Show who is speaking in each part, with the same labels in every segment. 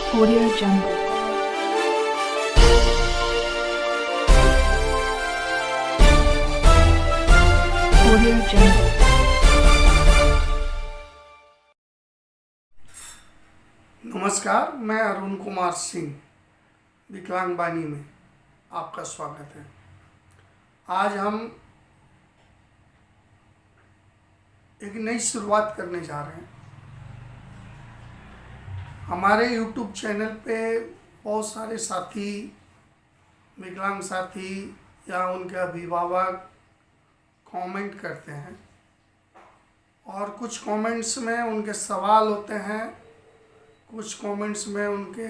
Speaker 1: Audio Jungle. Audio Jungle.
Speaker 2: नमस्कार, मैं अरुण कुमार सिंह विकलांग वाणी में आपका स्वागत है। आज हम एक नई शुरुआत करने जा रहे हैं। हमारे YouTube चैनल पे बहुत सारे साथी, विकलांग साथी या उनके अभिभावक कमेंट करते हैं और कुछ कमेंट्स में उनके सवाल होते हैं, कुछ कमेंट्स में उनके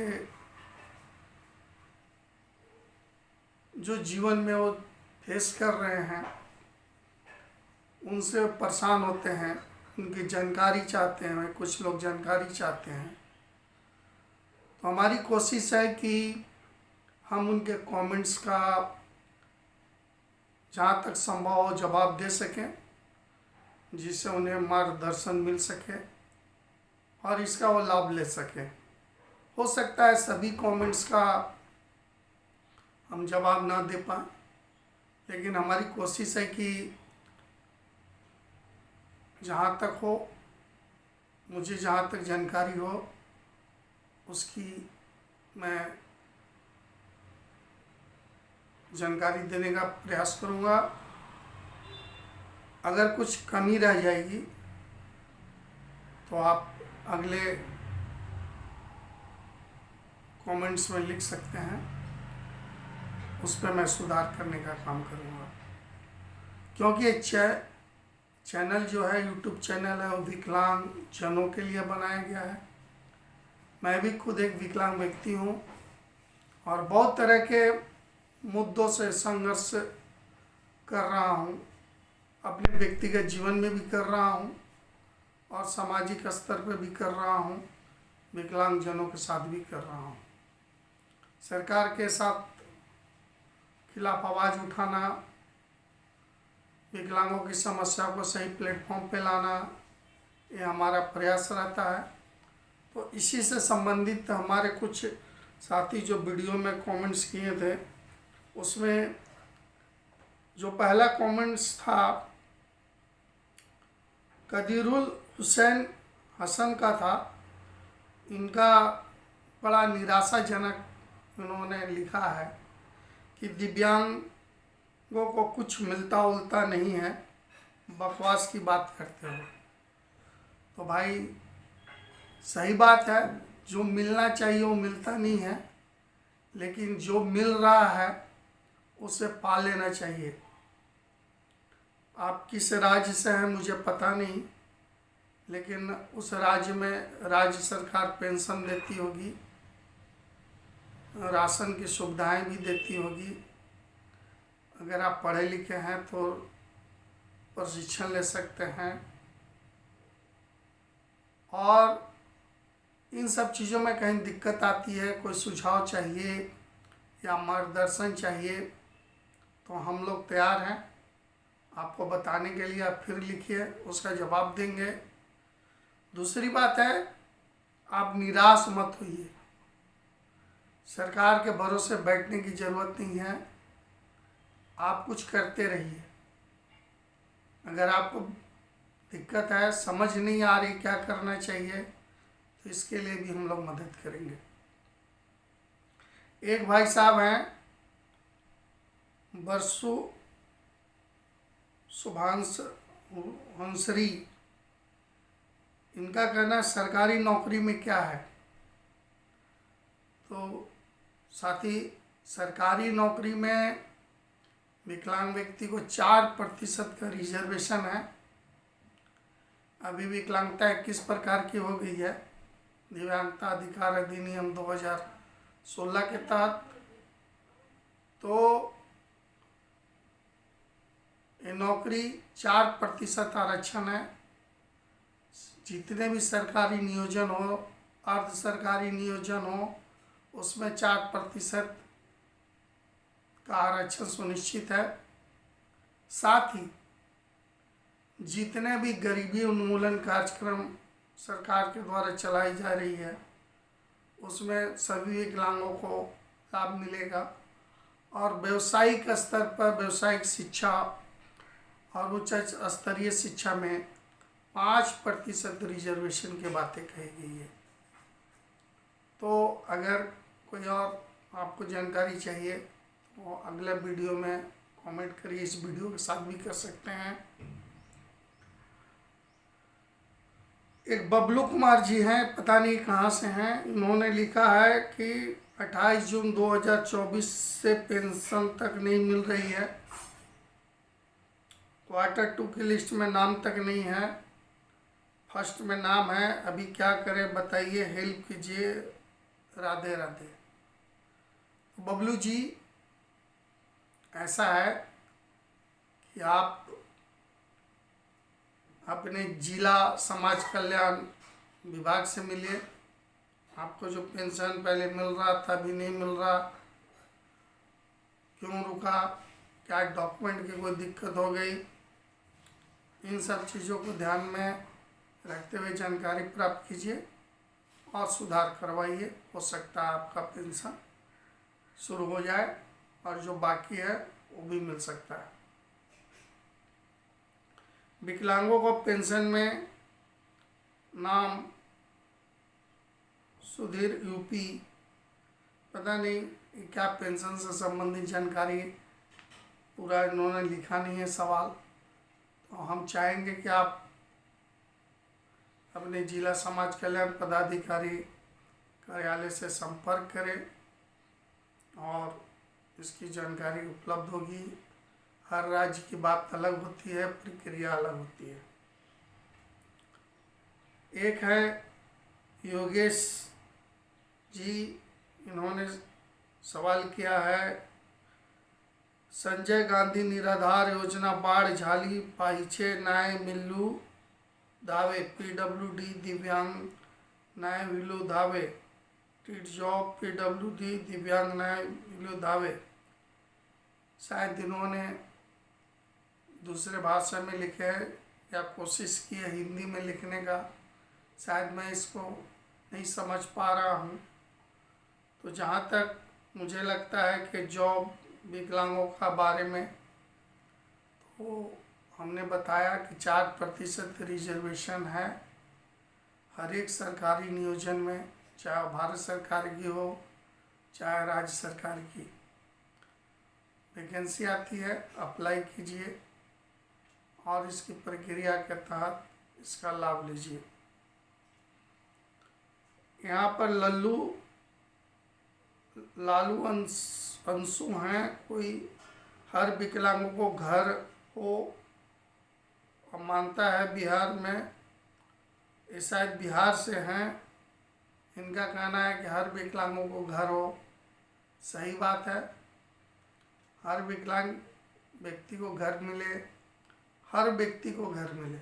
Speaker 2: जो जीवन में वो फेस कर रहे हैं उनसे परेशान होते हैं, उनकी जानकारी चाहते हैं। कुछ लोग जानकारी चाहते हैं, तो हमारी कोशिश है कि हम उनके कमेंट्स का जहाँ तक संभव हो जवाब दे सकें, जिससे उन्हें मार्गदर्शन मिल सके और इसका वो लाभ ले सके। हो सकता है सभी कमेंट्स का हम जवाब ना दे पाएँ, लेकिन हमारी कोशिश है कि जहाँ तक हो, मुझे जहाँ तक जानकारी हो उसकी मैं जानकारी देने का प्रयास करूँगा। अगर कुछ कमी रह जाएगी तो आप अगले कमेंट्स में लिख सकते हैं, उस पर मैं सुधार करने का काम करूँगा। क्योंकि ये चैनल जो है, YouTube चैनल है, वो विकलांग जनों के लिए बनाया गया है। मैं भी खुद एक विकलांग व्यक्ति हूँ और बहुत तरह के मुद्दों से संघर्ष कर रहा हूँ, अपने व्यक्तिगत जीवन में भी कर रहा हूँ और सामाजिक स्तर पर भी कर रहा हूँ, विकलांग जनों के साथ भी कर रहा हूँ। सरकार के साथ खिलाफ आवाज़ उठाना, विकलांगों की समस्या को सही प्लेटफॉर्म पे लाना, ये हमारा प्रयास रहता है। तो इसी से संबंधित हमारे कुछ साथी जो वीडियो में कमेंट्स किए थे, उसमें जो पहला कमेंट्स था कदीरुल हुसैन हसन का था। इनका बड़ा निराशाजनक उन्होंने लिखा है कि दिव्यांगों को कुछ मिलता उलता नहीं है, बकवास की बात करते हो। तो भाई सही बात है, जो मिलना चाहिए वो मिलता नहीं है, लेकिन जो मिल रहा है उसे पा लेना चाहिए। आप किस राज्य से हैं मुझे पता नहीं, लेकिन उस राज्य में राज्य सरकार पेंशन देती होगी, राशन की सुविधाएं भी देती होगी। अगर आप पढ़े लिखे हैं तो प्रशिक्षण ले सकते हैं। और इन सब चीज़ों में कहीं दिक्कत आती है, कोई सुझाव चाहिए या मार्गदर्शन चाहिए, तो हम लोग तैयार हैं आपको बताने के लिए। आप फिर लिखिए, उसका जवाब देंगे। दूसरी बात है, आप निराश मत होइए। सरकार के भरोसे बैठने की ज़रूरत नहीं है, आप कुछ करते रहिए। अगर आपको दिक्कत है, समझ नहीं आ रही क्या करना चाहिए, तो इसके लिए भी हम लोग मदद करेंगे। एक भाई साहब हैं बरसु शुभांश हंसरी, इनका कहना है सरकारी नौकरी में क्या है। तो साथी, सरकारी नौकरी में विकलांग व्यक्ति को 4% का रिजर्वेशन है। अभी विकलांगता 21 प्रकार की हो गई है दिव्यांगता अधिकार अधिनियम 2016 के तहत। तो ये नौकरी 4% आरक्षण है। जितने भी सरकारी नियोजन हो, अर्ध सरकारी नियोजन हो, उसमें 4% का आरक्षण सुनिश्चित है। साथ ही जितने भी गरीबी उन्मूलन कार्यक्रम सरकार के द्वारा चलाई जा रही है, उसमें सभी विकलांगों को लाभ मिलेगा। और व्यवसायिक स्तर पर व्यवसायिक शिक्षा और उच्च स्तरीय शिक्षा में 5% रिजर्वेशन की बातें कही गई है। तो अगर कोई और आपको जानकारी चाहिए तो अगले वीडियो में कमेंट करिए, इस वीडियो के साथ भी कर सकते हैं। एक बबलू कुमार जी हैं, पता नहीं कहाँ से हैं, उन्होंने लिखा है कि 28 जून 2024 से पेंशन तक नहीं मिल रही है। क्वार्टर 2 की लिस्ट में नाम तक नहीं है, फर्स्ट में नाम है, अभी क्या करें बताइए, हेल्प कीजिए, राधे राधे। तो बबलू जी, ऐसा है कि आप अपने जिला समाज कल्याण विभाग से मिलिए। आपको जो पेंशन पहले मिल रहा था अभी नहीं मिल रहा, क्यों रुका, क्या डॉक्यूमेंट की कोई दिक्कत हो गई, इन सब चीज़ों को ध्यान में रखते हुए जानकारी प्राप्त कीजिए और सुधार करवाइए। हो सकता है आपका पेंशन शुरू हो जाए और जो बाकी है वो भी मिल सकता है। विकलांगों को पेंशन में नाम सुधीर यूपी, पता नहीं क्या पेंशन से संबंधित जानकारी पूरा इन्होंने लिखा नहीं है सवाल। तो हम चाहेंगे कि आप अपने जिला समाज कल्याण पदाधिकारी कार्यालय से संपर्क करें और इसकी जानकारी उपलब्ध होगी। हर राज्य की बात अलग होती है, प्रक्रिया अलग होती है। एक है योगेश जी, इन्होंने सवाल किया है, संजय गांधी निराधार योजना बाढ़ झाली पाइछे न्याय मिल्लू दावे पीडब्ल्यूडी दिव्यांग न्याय विलू दावे टीट जॉब पीडब्ल्यूडी दिव्यांग न्याय विलू दावे। शायद इन्होंने दूसरे भाषा में लिखे है या कोशिश की है हिंदी में लिखने का, शायद मैं इसको नहीं समझ पा रहा हूँ। तो जहाँ तक मुझे लगता है कि जॉब विकलांगों का बारे में, तो हमने बताया कि 4% रिजर्वेशन है हर एक सरकारी नियोजन में, चाहे भारत सरकार की हो चाहे राज्य सरकार की। वैकेंसी आती है, अप्लाई कीजिए और इसकी प्रक्रिया के तहत इसका लाभ लीजिए। यहाँ पर लालू अंशु हैं, कोई हर विकलांगों को घर को मानता है बिहार में, ये शायद बिहार से हैं। इनका कहना है कि हर विकलांगों को घर हो, सही बात है, हर विकलांग व्यक्ति को घर मिले, हर व्यक्ति को घर मिले,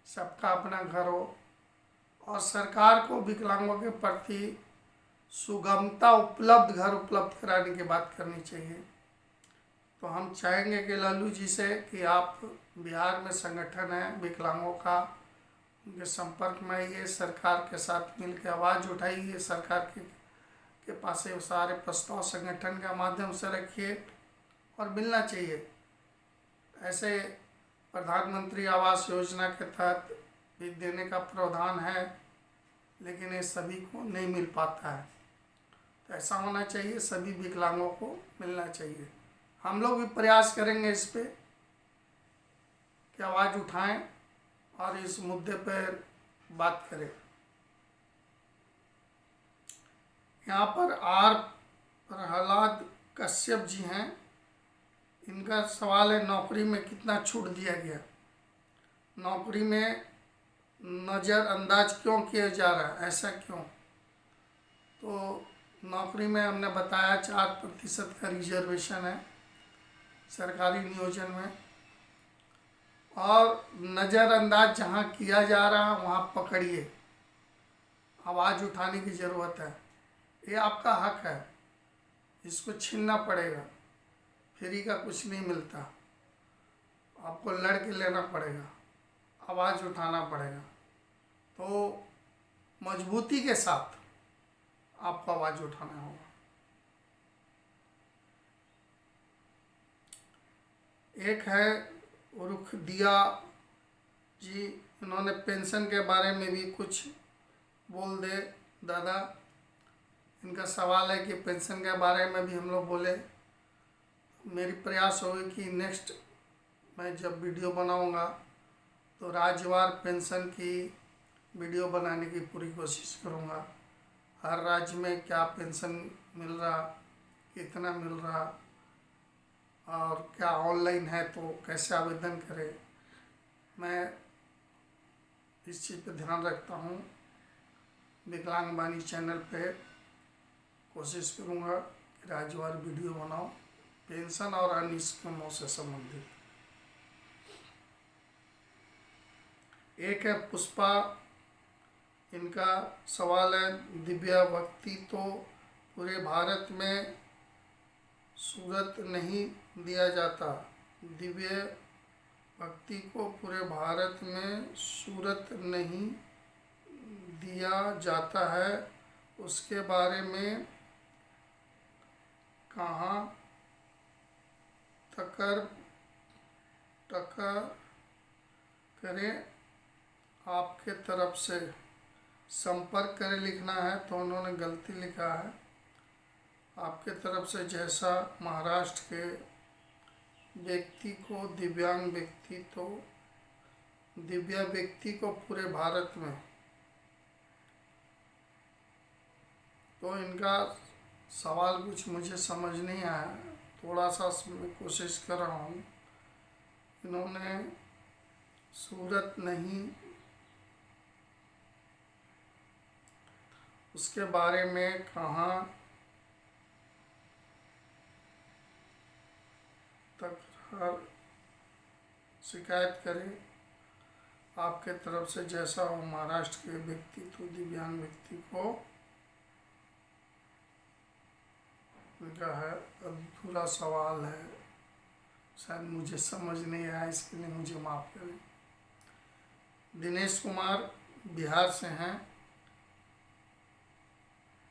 Speaker 2: सबका अपना घर हो और सरकार को विकलांगों के प्रति सुगमता उपलब्ध घर उपलब्ध कराने की बात करनी चाहिए। तो हम चाहेंगे कि लालू जी से कि आप बिहार में संगठन है विकलांगों का, उनके संपर्क में आइए, सरकार के साथ मिलकर आवाज़ उठाइए, सरकार के पास ये सारे प्रस्ताव संगठन के माध्यम से रखिए और मिलना चाहिए। ऐसे प्रधानमंत्री आवास योजना के तहत भी देने का प्रावधान है, लेकिन ये सभी को नहीं मिल पाता है। तो ऐसा होना चाहिए, सभी विकलांगों को मिलना चाहिए। हम लोग भी प्रयास करेंगे इस पे कि आवाज़ उठाएं और इस मुद्दे पर बात करें। यहाँ पर आर प्रहलाद कश्यप जी हैं, इनका सवाल है नौकरी में कितना छूट दिया गया, नौकरी में नज़रअंदाज क्यों किया जा रहा है, ऐसा क्यों? तो नौकरी में हमने बताया 4% का रिजर्वेशन है सरकारी नियोजन में, और नज़रअंदाज जहाँ किया जा रहा है वहाँ पकड़िए, आवाज़ उठाने की ज़रूरत है। ये आपका हक है, इसको छीनना पड़ेगा, फ्री का कुछ नहीं मिलता, आपको लड़ के लेना पड़ेगा, आवाज़ उठाना पड़ेगा। तो मजबूती के साथ आपको आवाज़ उठाना होगा। एक है रुख दिया जी, इन्होंने पेंशन के बारे में भी कुछ बोल दे दादा। इनका सवाल है कि पेंशन के बारे में भी हम लोग बोले। मेरी प्रयास होगी कि नेक्स्ट मैं जब वीडियो बनाऊंगा तो राज्यवार पेंशन की वीडियो बनाने की पूरी कोशिश करूंगा। हर राज्य में क्या पेंशन मिल रहा, कितना मिल रहा, और क्या ऑनलाइन है तो कैसे आवेदन करें, मैं इस चीज़ पे ध्यान रखता हूँ। विकलांग वाणी चैनल पे कोशिश करूँगा कि राज्यवार वीडियो बनाऊँ पेंशन और अन्य स्कीमों से संबंधित। एक है पुष्पा, इनका सवाल है दिव्या व्यक्ति तो पूरे भारत में सूरत नहीं दिया जाता, दिव्य व्यक्ति को पूरे भारत में सूरत नहीं दिया जाता है, उसके बारे में कहाँ टकर करें, आपके तरफ से संपर्क करें लिखना है तो उन्होंने गलती लिखा है। आपके तरफ से जैसा महाराष्ट्र के व्यक्ति को दिव्यांग व्यक्ति तो दिव्या व्यक्ति को पूरे भारत में, तो इनका सवाल कुछ मुझे समझ नहीं आया, थोड़ा सा मैं कोशिश कर रहा हूँ। इन्होंने सूरत नहीं, उसके बारे में कहाँ तक शिकायत करें, आपके तरफ से जैसा हो महाराष्ट्र के व्यक्ति तो दिव्यांग व्यक्ति को उनका है। अधूरा सवाल है, शायद मुझे समझ नहीं आया, इसके लिए मुझे माफ़ करें। दिनेश कुमार बिहार से हैं,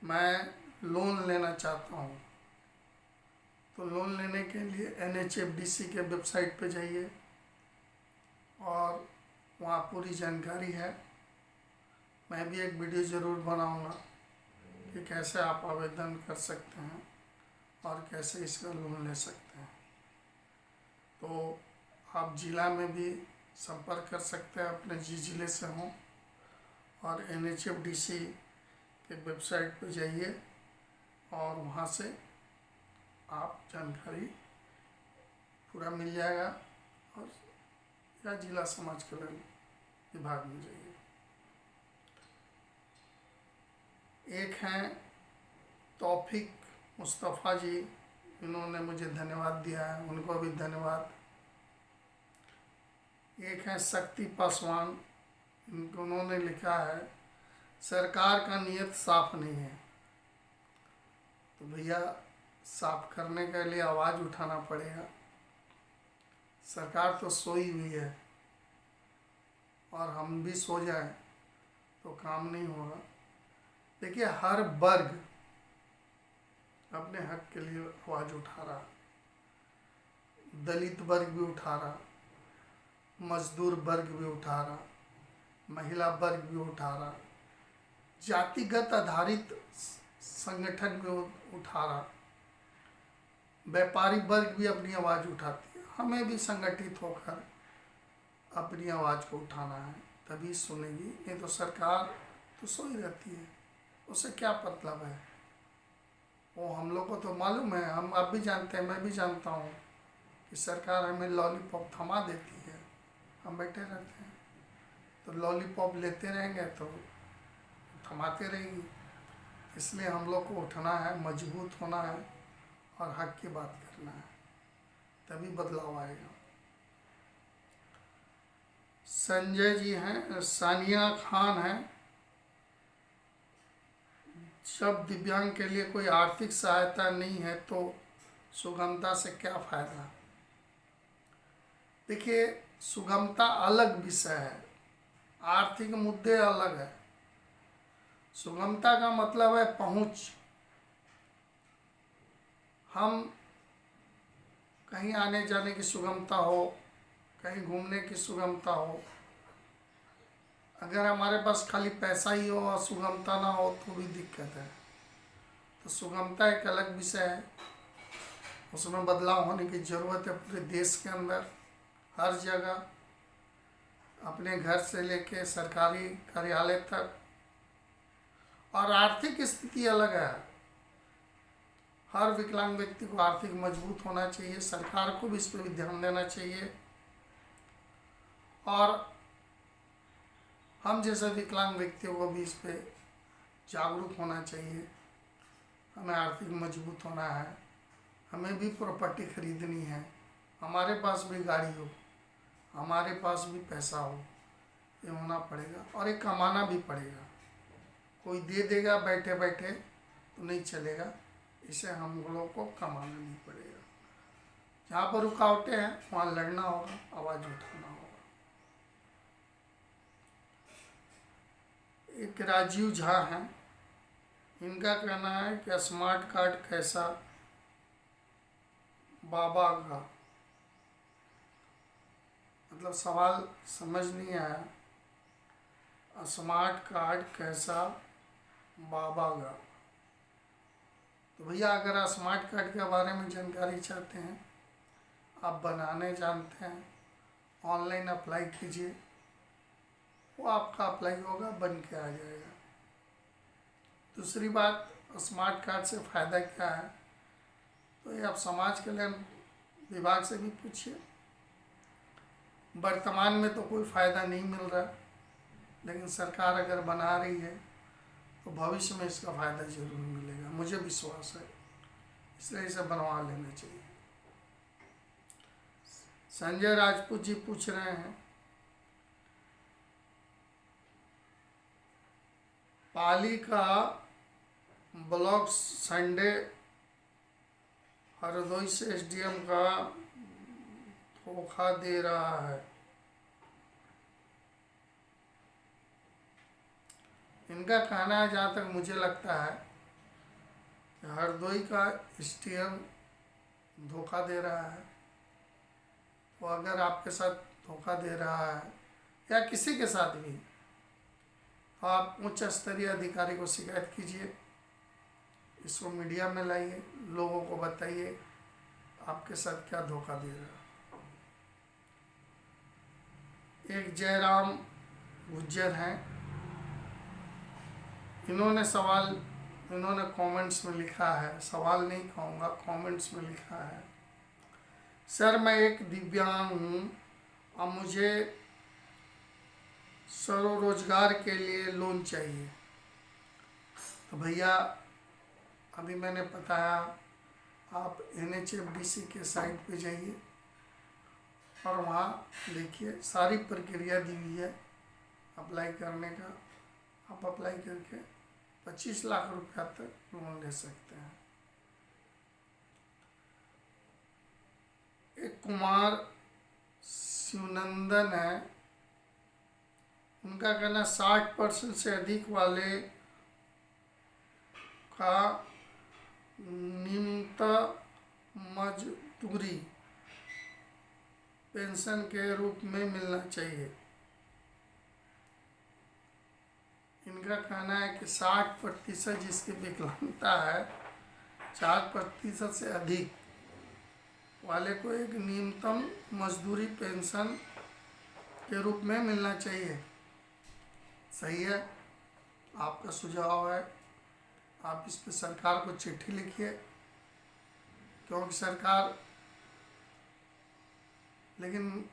Speaker 2: मैं लोन लेना चाहता हूँ, तो लोन लेने के लिए NHFDC के वेबसाइट पे जाइए और वहाँ पूरी जानकारी है। मैं भी एक वीडियो ज़रूर बनाऊँगा कि कैसे आप आवेदन कर सकते हैं और कैसे इसका लोन ले सकते हैं। तो आप ज़िला में भी संपर्क कर सकते हैं अपने जिस ज़िले से हों, और NHFDC के वेबसाइट पर जाइए और वहाँ से आप जानकारी पूरा मिल जाएगा, और या जिला समाज कल्याण विभाग में जाइए। एक हैं तौफीक मुस्तफ़ा जी, इन्होंने मुझे धन्यवाद दिया है, उनको भी धन्यवाद। एक हैं शक्ति पासवान, इनको उन्होंने लिखा है सरकार का नियत साफ नहीं है। तो भैया साफ करने के लिए आवाज़ उठाना पड़ेगा। सरकार तो सोई हुई है, और हम भी सो जाएं तो काम नहीं होगा। देखिए हर वर्ग अपने हक के लिए आवाज़ उठा रहा, दलित वर्ग भी उठा रहा, मजदूर वर्ग भी उठा रहा, महिला वर्ग भी उठा रहा, जातिगत आधारित संगठन भी उठा रहा, व्यापारी वर्ग भी अपनी आवाज़ उठाती है। हमें भी संगठित होकर अपनी आवाज़ को उठाना है, तभी सुनेगी, नहीं तो सरकार तो सोई रहती है, उससे क्या मतलब है। वो हम लोग को तो मालूम है, हम आप भी जानते हैं, मैं भी जानता हूँ कि सरकार हमें लॉलीपॉप थमा देती है, हम बैठे रहते हैं, तो लॉलीपॉप लेते रहेंगे तो थमाते रहेंगी। इसलिए हम लोग को उठना है, मजबूत होना है और हक की बात करना है, तभी बदलाव आएगा। संजय जी हैं, सानिया खान हैं, जब दिव्यांग के लिए कोई आर्थिक सहायता नहीं है तो सुगमता से क्या फ़ायदा। देखिए सुगमता अलग विषय है, आर्थिक मुद्दे अलग है। सुगमता का मतलब है पहुंच। हम कहीं आने जाने की सुगमता हो, कहीं घूमने की सुगमता हो। अगर हमारे पास खाली पैसा ही हो और सुगमता ना हो तो भी दिक्कत है। तो सुगमता एक अलग विषय है, उसमें बदलाव होने की ज़रूरत है पूरे देश के अंदर, हर जगह, अपने घर से लेके सरकारी कार्यालय तक। और आर्थिक स्थिति अलग है, हर विकलांग व्यक्ति को आर्थिक मजबूत होना चाहिए, सरकार को भी इस पर भी ध्यान देना चाहिए। और हम जैसे विकलांग व्यक्तियों को भी इस पर जागरूक होना चाहिए। हमें आर्थिक मजबूत होना है, हमें भी प्रॉपर्टी खरीदनी है, हमारे पास भी गाड़ी हो, हमारे पास भी पैसा हो, ये होना पड़ेगा। और ये कमाना भी पड़ेगा, कोई दे देगा बैठे बैठे तो नहीं चलेगा, इसे हम लोगों को कमाना नहीं पड़ेगा। जहाँ पर रुकावटें हैं वहाँ लड़ना होगा, आवाज़ उठाना होगा। एक राजीव झा हैं, इनका कहना है कि स्मार्ट कार्ड कैसा बाबा का, मतलब सवाल समझ नहीं आया। स्मार्ट कार्ड कैसा बाबा का। तो भैया अगर स्मार्ट कार्ड के बारे में जानकारी चाहते हैं, आप बनाने जानते हैं, ऑनलाइन अप्लाई कीजिए, वो आपका अप्लाई होगा, बन के आ जाएगा। दूसरी बात, स्मार्ट कार्ड से फ़ायदा क्या है, तो ये आप समाज कल्याण विभाग से भी पूछिए। वर्तमान में तो कोई फ़ायदा नहीं मिल रहा, लेकिन सरकार अगर बना रही है तो भविष्य में इसका फ़ायदा ज़रूर मिलेगा, मुझे विश्वास है। इसलिए इसे बनवा लेना चाहिए। संजय राजपूत जी पूछ रहे हैं, पाली का ब्लॉक संडे हरदोई से एसडीएम का धोखा दे रहा है। इनका कहना है, जहाँ तक मुझे लगता है, कि हरदोई का एसडीएम धोखा दे रहा है। तो अगर आपके साथ धोखा दे रहा है या किसी के साथ भी, तो आप उच्च स्तरीय अधिकारी को शिकायत कीजिए, इसको मीडिया में लाइए, लोगों को बताइए आपके साथ क्या धोखा दे रहा है। एक जयराम गुज्जर हैं, इन्होंने कमेंट्स में लिखा है, सवाल नहीं कहूँगा, कमेंट्स में लिखा है, सर मैं एक दिव्यांग हूँ और मुझे स्वरोजगार के लिए लोन चाहिए। तो भैया अभी मैंने बताया, आप NHFDC के साइट पे जाइए और वहाँ देखिए सारी प्रक्रिया दी हुई है अप्लाई करने का। आप अप्लाई करके 25 लाख रुपया तक लोन ले सकते हैं। एक कुमार शिवनंदन है, उनका कहना 60% से अधिक वाले का निम्नतम मजदूरी पेंशन के रूप में मिलना चाहिए। इनका कहना है कि 60% जिसकी विकलांगता है, 60% से अधिक वाले को एक न्यूनतम मजदूरी पेंशन के रूप में मिलना चाहिए। सही है, आपका सुझाव है, आप इस पर सरकार को चिट्ठी लिखिए, क्योंकि सरकार लेकिन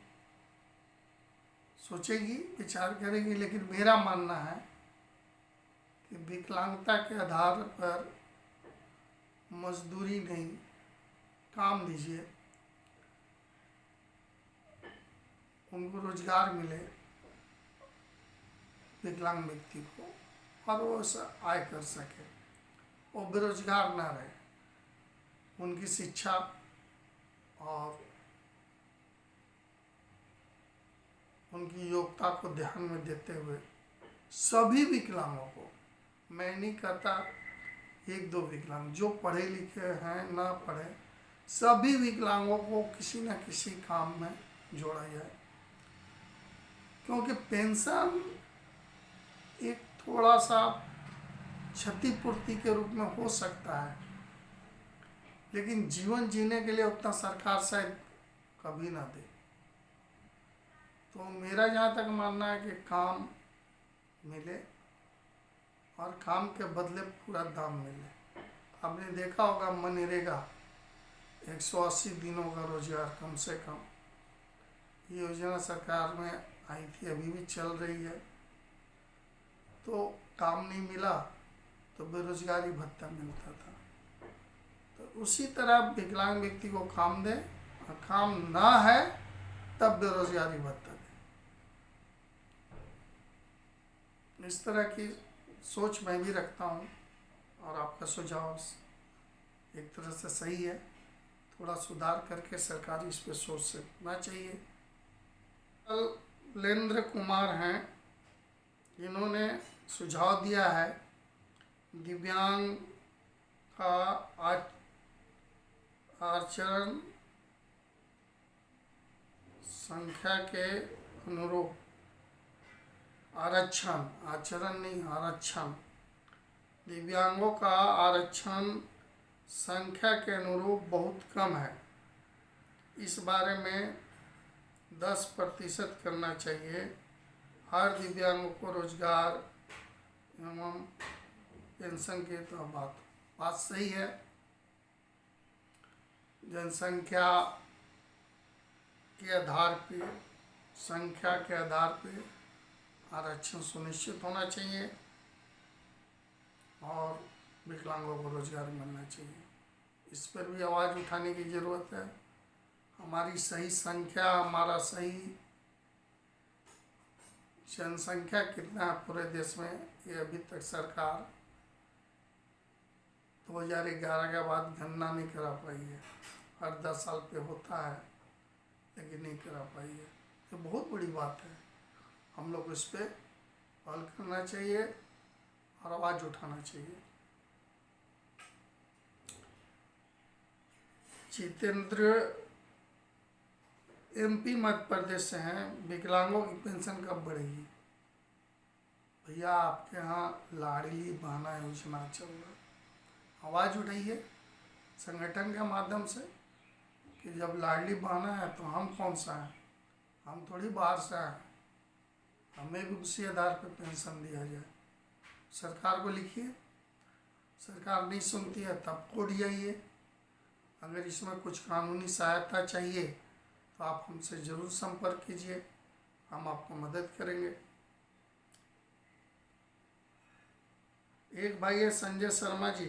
Speaker 2: सोचेगी, विचार करेगी। लेकिन मेरा मानना है कि विकलांगता के आधार पर मजदूरी नहीं, काम दीजिए, उनको रोजगार मिले विकलांग व्यक्ति को, और वो आय कर सके, वो बेरोजगार ना रहे। उनकी शिक्षा और उनकी योग्यता को ध्यान में देते हुए सभी विकलांगों को मैं नहीं कहता एक दो विकलांग, जो पढ़े लिखे हैं ना पढ़े, सभी विकलांगों को किसी न किसी काम में जोड़ा जाए। क्योंकि पेंशन एक थोड़ा सा क्षतिपूर्ति के रूप में हो सकता है, लेकिन जीवन जीने के लिए उतना सरकार शायद कभी ना दे। तो मेरा जहाँ तक मानना है कि काम मिले और काम के बदले पूरा दाम मिले। आपने देखा होगा मनरेगा 180 दिनों का रोजगार कम से कम, ये योजना सरकार में आई थी, अभी भी चल रही है। तो काम नहीं मिला तो बेरोजगारी भत्ता मिलता था। तो उसी तरह विकलांग व्यक्ति को काम दे, और काम ना है तब बेरोजगारी भत्ता दे। इस तरह की सोच मैं भी रखता हूँ, और आपका सुझाव एक तरह से सही है। थोड़ा सुधार करके सरकारी इस पर सोच सकना चाहिए। लेंद्र कुमार हैं, इन्होंने सुझाव दिया है दिव्यांग का आचरण संख्या के अनुरूप आरक्षण, आचरण नहीं आरक्षण, दिव्यांगों का आरक्षण संख्या के अनुरूप बहुत कम है। इस बारे में 10% करना चाहिए। हर दिव्यांगों को रोजगार एवं पेंशन की तो बात सही है। जनसंख्या के आधार पे, संख्या के आधार पे आरक्षण सुनिश्चित होना चाहिए और विकलांगों को रोजगार मिलना चाहिए। इस पर भी आवाज़ उठाने की ज़रूरत है। हमारी सही संख्या, हमारा सही जनसंख्या कितना है पूरे देश में, ये अभी तक सरकार 2011 के बाद गणना नहीं करा पाई है। हर 10 साल पे होता है, लेकिन नहीं करा पाई है। तो बहुत बड़ी बात है। हम लोग इस पर पहल करना चाहिए और आवाज़ उठाना चाहिए। जितेंद्र MP मध्य प्रदेश से हैं, विकलांगों की पेंशन कब बढ़ेगी? भैया आपके यहाँ लाडली बहना योजना चल रहा है, आवाज़ उठाइए संगठन के माध्यम से कि जब लाडली बहना है तो हम कौन सा हैं, हम थोड़ी बाहर से हैं, हमें भी उसी आधार पर पेंशन दिया जाए। सरकार को लिखिए, सरकार नहीं सुनती है तब कोर्ट जाइए। अगर इसमें कुछ कानूनी सहायता चाहिए तो आप हमसे ज़रूर संपर्क कीजिए, हम आपको मदद करेंगे। एक भाई है संजय शर्मा जी,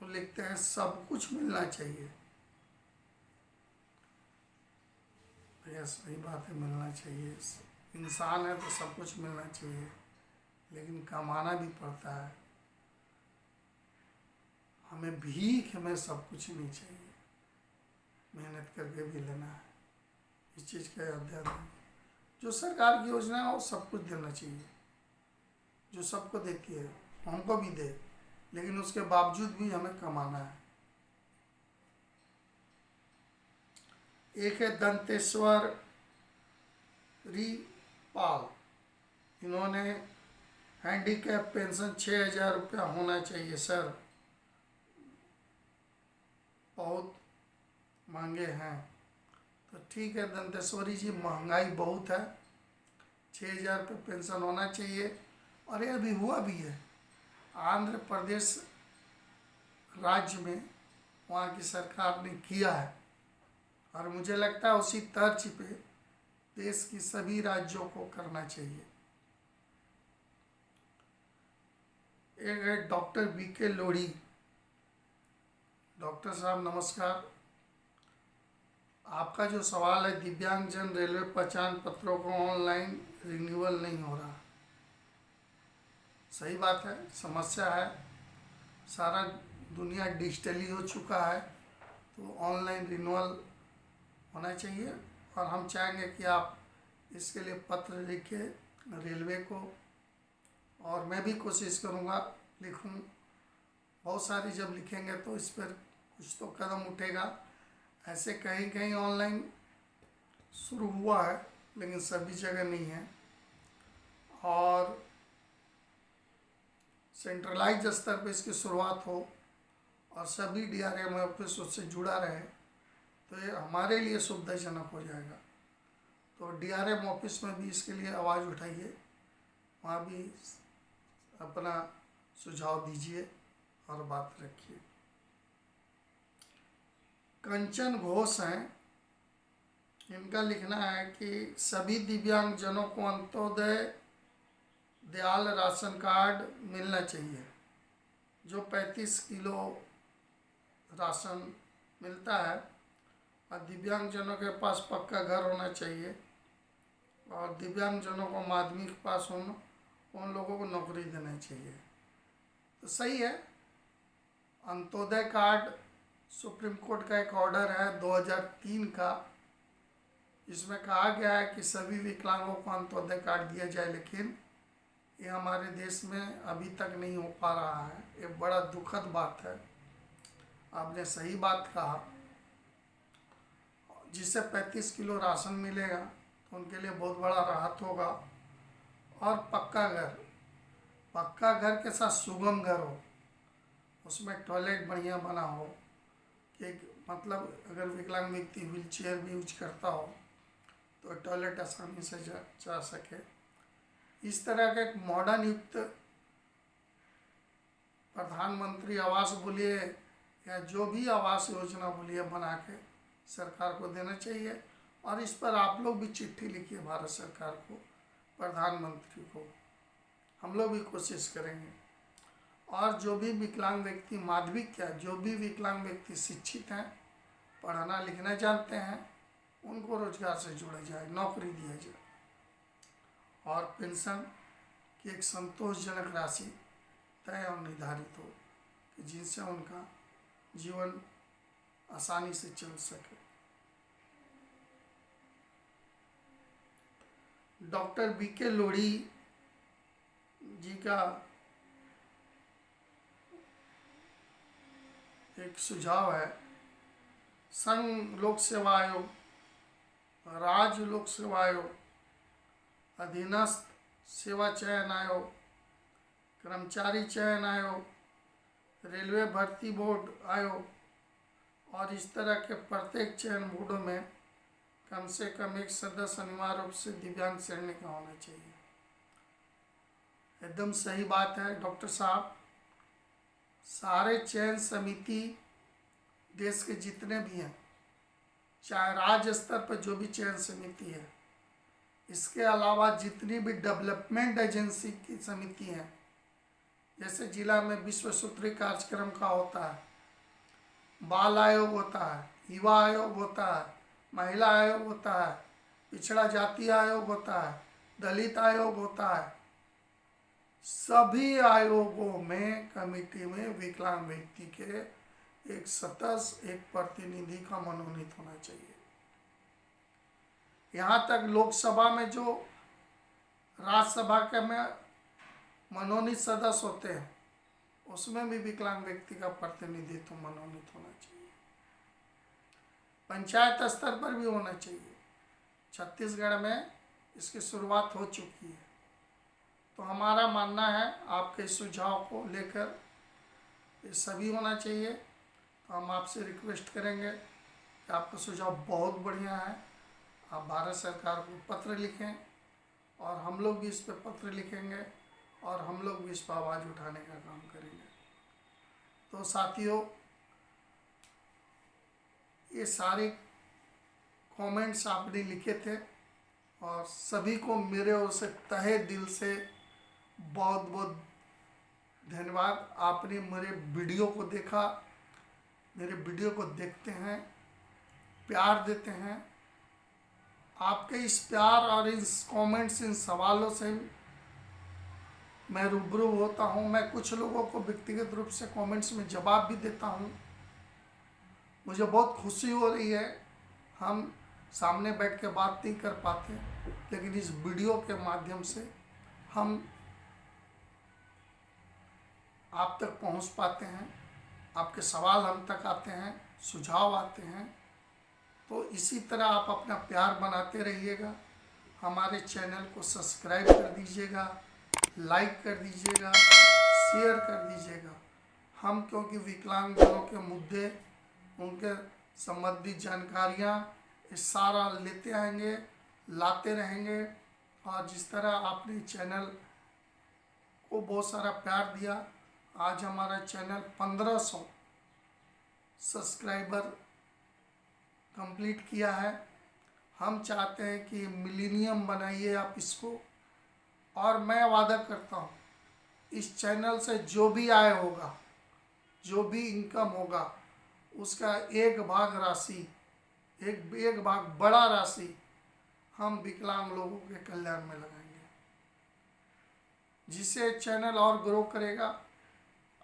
Speaker 2: वो लिखते हैं सब कुछ मिलना चाहिए। भैया सही बात है, मिलना चाहिए। इंसान है तो सब कुछ मिलना चाहिए, लेकिन कमाना भी पड़ता है। हमें भीख में सब कुछ नहीं चाहिए, मेहनत करके भी लेना है। इस चीज़ का ध्यान रखें। जो सरकार की योजना है वो सब कुछ देना चाहिए, जो सबको देती है हमको भी दे, लेकिन उसके बावजूद भी हमें कमाना है। एक है दंतेश्वर पाल, इन्होंने हैंडीकैप पेंशन 6,000 रुपया होना चाहिए सर, बहुत महंगे हैं। तो ठीक है दंतेश्वरी जी, महंगाई बहुत है, 6,000 रुपये पेंशन होना चाहिए। और ये अभी हुआ भी है आंध्र प्रदेश राज्य में, वहाँ की सरकार ने किया है, और मुझे लगता है उसी तर्ज पे देश की सभी राज्यों को करना चाहिए। एक है डॉक्टर BK लोढ़ी। डॉक्टर साहब नमस्कार, आपका जो सवाल है दिव्यांगजन रेलवे पहचान पत्रों को ऑनलाइन रिन्यूअल नहीं हो रहा, सही बात है, समस्या है। सारा दुनिया डिजिटली हो चुका है, तो ऑनलाइन रिन्यूअल होना चाहिए। और हम चाहेंगे कि आप इसके लिए पत्र लिखें रेलवे को, और मैं भी कोशिश करूँगा लिखूं। बहुत सारी जब लिखेंगे तो इस पर कुछ तो कदम उठेगा। ऐसे कहीं कहीं ऑनलाइन शुरू हुआ है लेकिन सभी जगह नहीं है। और सेंट्रलाइज स्तर पर इसकी शुरुआत हो और सभी डीआरएम ऑफिस उससे जुड़ा रहे तो ये हमारे लिए सुविधाजनक हो जाएगा। तो डीआरएम ऑफिस में भी इसके लिए आवाज़ उठाइए, वहाँ भी अपना सुझाव दीजिए और बात रखिए। कंचन घोष हैं, इनका लिखना है कि सभी दिव्यांगजनों को अंत्योदय दयाल राशन कार्ड मिलना चाहिए। जो 35 किलो राशन मिलता है और दिव्यांगजनों के पास पक्का घर होना चाहिए और दिव्यांगजनों को माध्यमिक पास होना, उन लोगों को नौकरी देना चाहिए। तो सही है। अंत्योदय कार्ड सुप्रीम कोर्ट का एक ऑर्डर है 2003 का, इसमें कहा गया है कि सभी विकलांगों को अंत्योदय कार्ड दिया जाए, लेकिन ये हमारे देश में अभी तक नहीं हो पा रहा है। ये बड़ा दुखद बात है। आपने सही बात कहा, जिससे 35 किलो राशन मिलेगा तो उनके लिए बहुत बड़ा राहत होगा। और पक्का घर के साथ सुगम घर हो, उसमें टॉयलेट बढ़िया बना हो कि मतलब अगर विकलांग व्यक्ति व्हील चेयर भी यूज करता हो तो टॉयलेट आसानी से जा सके। इस तरह का एक मॉडर्न युक्त प्रधानमंत्री आवास बोलिए या जो भी आवास योजना बोलिए बना के सरकार को देना चाहिए। और इस पर आप लोग भी चिट्ठी लिखिए भारत सरकार को, प्रधानमंत्री को। हम लोग भी कोशिश करेंगे। और जो भी विकलांग व्यक्ति, माध्यमिक क्या, जो भी विकलांग व्यक्ति शिक्षित हैं, पढ़ना लिखना जानते हैं, उनको रोजगार से जोड़ा जाए, नौकरी दिया जाए और पेंशन की एक संतोषजनक राशि तय और निर्धारित हो कि जिनसे उनका जीवन आसानी से चल सके। डॉक्टर बीके लोढ़ी जी का एक सुझाव है, संघ लोक सेवा आयोग, राज्य लोक सेवा आयोग, अधीनस्थ सेवा चयन आयोग, कर्मचारी चयन आयोग, रेलवे भर्ती बोर्ड आयोग और इस तरह के प्रत्येक चयन बोर्डों में कम से कम एक सदस्य अनिवार्य रूप से दिव्यांग श्रेणी का होना चाहिए। एकदम सही बात है डॉक्टर साहब। सारे चयन समिति देश के जितने भी हैं, चाहे राज्य स्तर पर जो भी चयन समिति है, इसके अलावा जितनी भी डेवलपमेंट एजेंसी की समिति हैं, जैसे जिला में विश्व सूत्री कार्यक्रम का होता है, बाल आयोग होता है, युवा आयोग होता है, महिला आयोग होता है, पिछड़ा जाति आयोग होता है, दलित आयोग होता है, सभी आयोगों में कमेटी में विकलांग व्यक्ति के एक सदस्य, एक प्रतिनिधि का मनोनीत होना चाहिए। यहाँ तक लोकसभा में जो राज्यसभा के में मनोनीत सदस्य होते हैं, उसमें भी विकलांग व्यक्ति का प्रतिनिधित्व मनोनीत होना चाहिए। पंचायत स्तर पर भी होना चाहिए। छत्तीसगढ़ में इसकी शुरुआत हो चुकी है। तो हमारा मानना है आपके सुझाव को लेकर ये सभी होना चाहिए। तो हम आपसे रिक्वेस्ट करेंगे कि आपका सुझाव बहुत बढ़िया है, आप भारत सरकार को पत्र लिखें और हम लोग भी इस पर पत्र लिखेंगे और हम लोग भी इस पर आवाज़ उठाने का काम करेंगे। तो साथियों, ये सारे कमेंट्स आपने लिखे थे और सभी को मेरे ओर से तहे दिल से बहुत बहुत धन्यवाद। आपने मेरे वीडियो को देखा, मेरे वीडियो को देखते हैं, प्यार देते हैं। आपके इस प्यार और इन कमेंट्स, इन सवालों से मैं रूबरू होता हूँ। मैं कुछ लोगों को व्यक्तिगत रूप से कमेंट्स में जवाब भी देता हूँ। मुझे बहुत खुशी हो रही है। हम सामने बैठ के बात नहीं कर पाते, लेकिन इस वीडियो के माध्यम से हम आप तक पहुंच पाते हैं, आपके सवाल हम तक आते हैं, सुझाव आते हैं। तो इसी तरह आप अपना प्यार बनाते रहिएगा। हमारे चैनल को सब्सक्राइब कर दीजिएगा, लाइक कर दीजिएगा, शेयर कर दीजिएगा। हम क्योंकि विकलांगजनों के मुद्दे, उनके संबंधित जानकारियाँ ये सारा लेते आएंगे, लाते रहेंगे। और जिस तरह आपने चैनल को बहुत सारा प्यार दिया, आज हमारा चैनल 1500 सब्सक्राइबर कंप्लीट किया है। हम चाहते हैं कि मिलीनियम बनाइए आप इसको। और मैं वादा करता हूँ इस चैनल से जो भी आय होगा, जो भी इनकम होगा, उसका एक भाग राशि, एक भाग बड़ा राशि हम विकलांग लोगों के कल्याण में लगाएंगे, जिससे चैनल और ग्रो करेगा।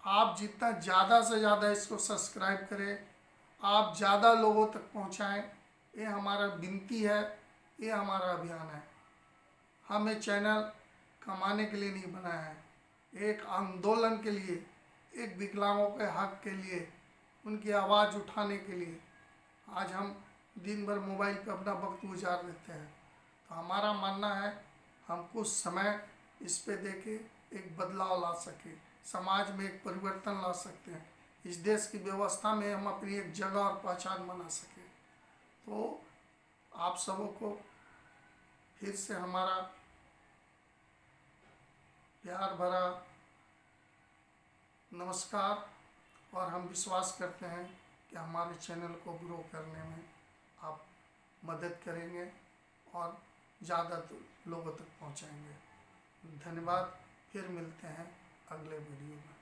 Speaker 2: आप जितना ज़्यादा से ज़्यादा इसको सब्सक्राइब करें, आप ज़्यादा लोगों तक पहुँचाएं, ये हमारा विनती है, ये हमारा अभियान है। हम ये चैनल कमाने के लिए नहीं बनाया है, एक आंदोलन के लिए, एक विकलांगों के हक के लिए, उनकी आवाज़ उठाने के लिए। आज हम दिन भर मोबाइल पे अपना वक्त गुजार देते हैं, तो हमारा मानना है हम कुछ समय इस पे देके एक बदलाव ला सके, समाज में एक परिवर्तन ला सकते हैं, इस देश की व्यवस्था में हम अपनी एक जगह और पहचान बना सकें। तो आप सबों को फिर से हमारा प्यार भरा नमस्कार। और हम विश्वास करते हैं कि हमारे चैनल को ग्रो करने में आप मदद करेंगे और ज़्यादा लोगों तक पहुंचाएंगे। धन्यवाद। फिर मिलते हैं अगले वीडियो में।